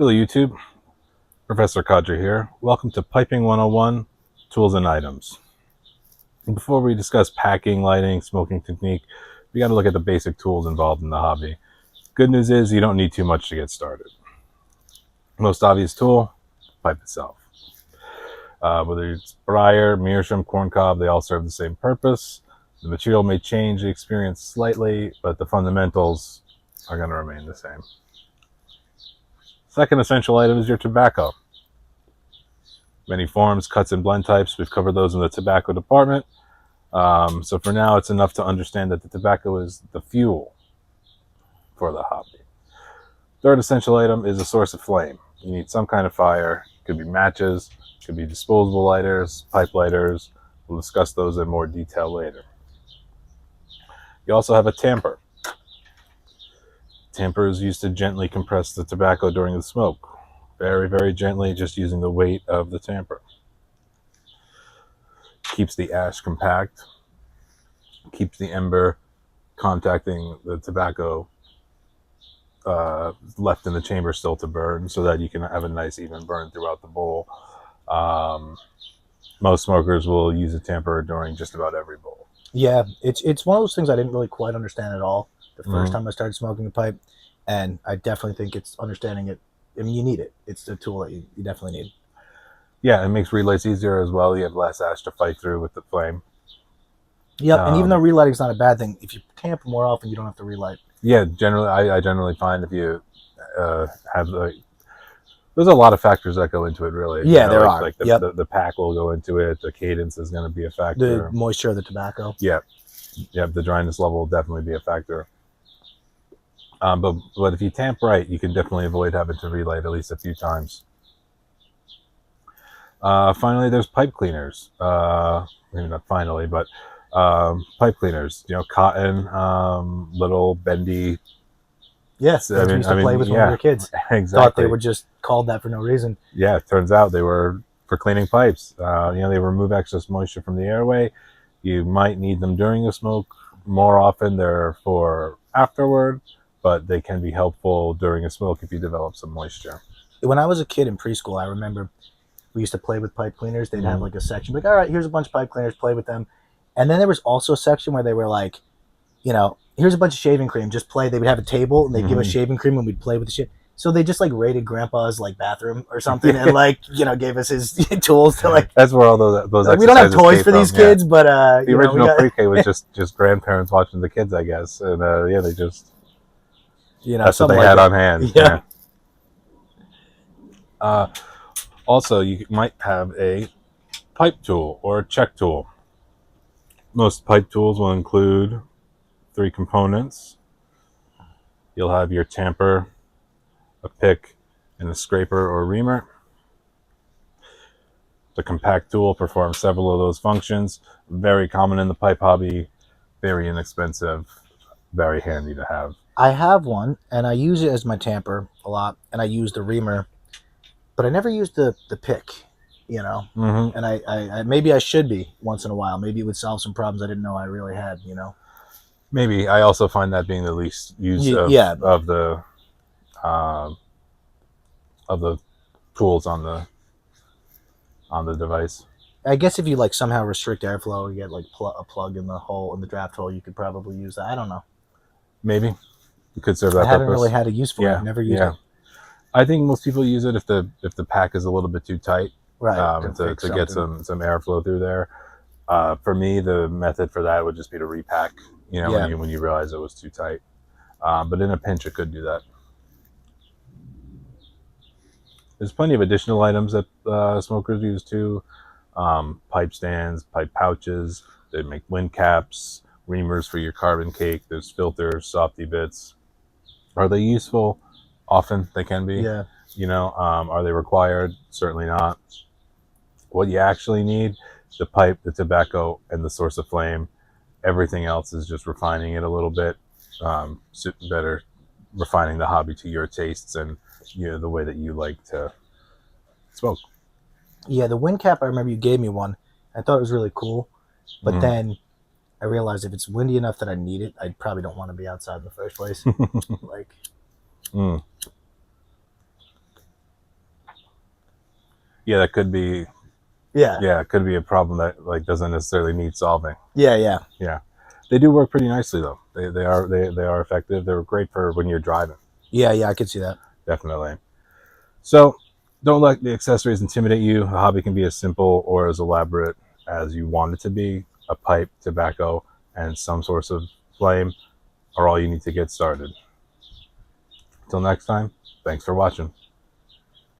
Hello YouTube, Professor Kadri here. Welcome to Piping 101, Tools and Items. Before we discuss packing, lighting, smoking technique, we got to look at the basic tools involved in the hobby. Good news is you don't need too much to get started. Most obvious tool, pipe itself. Whether it's briar, meerschaum, corncob, they all serve the same purpose. The material may change the experience slightly, but the fundamentals are going to remain the same. Second essential item is your tobacco. Many forms, cuts, and blend types. We've covered those in the tobacco department. So for now, it's enough to understand that the tobacco is the fuel for the hobby. Third essential item is a source of flame. You need some kind of fire. It could be matches, it could be disposable lighters, pipe lighters. We'll discuss those in more detail later. You also have a tamper. Tamper is used to gently compress the tobacco during the smoke. Very, very gently, just using the weight of the tamper. Keeps the ash compact. Keeps the ember contacting the tobacco left in the chamber still to burn, so that you can have a nice even burn throughout the bowl. Most smokers will use a tamper during just about every bowl. Yeah, it's one of those things I didn't really quite understand at all the first time I started smoking a pipe, and I definitely think it's understanding it. I mean, you need it. It's the tool that you definitely need. Yeah, it makes relights easier as well. You have less ash to fight through with the flame. Yep, and even though relighting is not a bad thing, if you tamper more often, you don't have to relight. Yeah, generally, I generally find if you have there's a lot of factors that go into it, really. Yeah, there are. Like the pack will go into it. The cadence is going to be a factor. The moisture of the tobacco. Yeah, the dryness level will definitely be a factor. But if you tamp right, you can definitely avoid having to relight at least a few times. Finally, there's pipe cleaners. Maybe not finally, but pipe cleaners. You know, cotton, little bendy. Yes, we used to play with when we were kids. Exactly. Thought they were just called that for no reason. Yeah, it turns out they were for cleaning pipes. They remove excess moisture from the airway. You might need them during the smoke. More often, they're for afterward, but they can be helpful during a smoke if you develop some moisture. When I was a kid in preschool, I remember we used to play with pipe cleaners. They'd have like a section, like, all right, here's a bunch of pipe cleaners, play with them. And then there was also a section where they were like, here's a bunch of shaving cream, just play. They would have a table and they'd give us shaving cream and we'd play with the shit. So they just like raided grandpa's like bathroom or something and like, gave us his tools to like. That's where all those like, we don't have toys for these kids, but the original pre-K was just grandparents watching the kids, I guess. And they just, that's what they had on hand. Yeah. Also, you might have a pipe tool or a check tool. Most pipe tools will include 3 components. You'll have your tamper, a pick, and a scraper or reamer. The compact tool performs several of those functions. Very common in the pipe hobby, very inexpensive, very handy to have. I have one, and I use it as my tamper a lot, and I use the reamer, but I never use the pick, And I maybe I should be once in a while. Maybe it would solve some problems I didn't know I really had, Maybe. I also find that being the least use of the tools on the device. I guess if you like somehow restrict airflow, you get like a plug in the hole in the draft hole, you could probably use that. I don't know. Maybe it could serve that purpose. I haven't really had a use for it. I've never used it. I think most people use it if the pack is a little bit too tight, right? To get some airflow through there. For me, the method for that would just be to repack. When you realize it was too tight. But in a pinch, it could do that. There's plenty of additional items that smokers use too. Pipe stands, pipe pouches. They make wind caps, reamers for your carbon cake. There's filters, softy bits. Are they useful? Often they can be. Yeah. Are they required? Certainly not. What you actually need: the pipe, the tobacco, and the source of flame. Everything else is just refining it a little bit, better refining the hobby to your tastes and the way that you like to smoke. Yeah, the wind cap, I remember you gave me one. I thought it was really cool, but then I realized if it's windy enough that I need it, I probably don't want to be outside in the first place. Yeah, that could be. Yeah. Yeah, it could be a problem that like doesn't necessarily need solving. Yeah. Yeah. Yeah, they do work pretty nicely though. They are effective. They're great for when you're driving. Yeah. Yeah. I could see that. Definitely. So don't let the accessories intimidate you. A hobby can be as simple or as elaborate as you want it to be. A pipe, tobacco, and some source of flame are all you need to get started. Until next time, thanks for watching.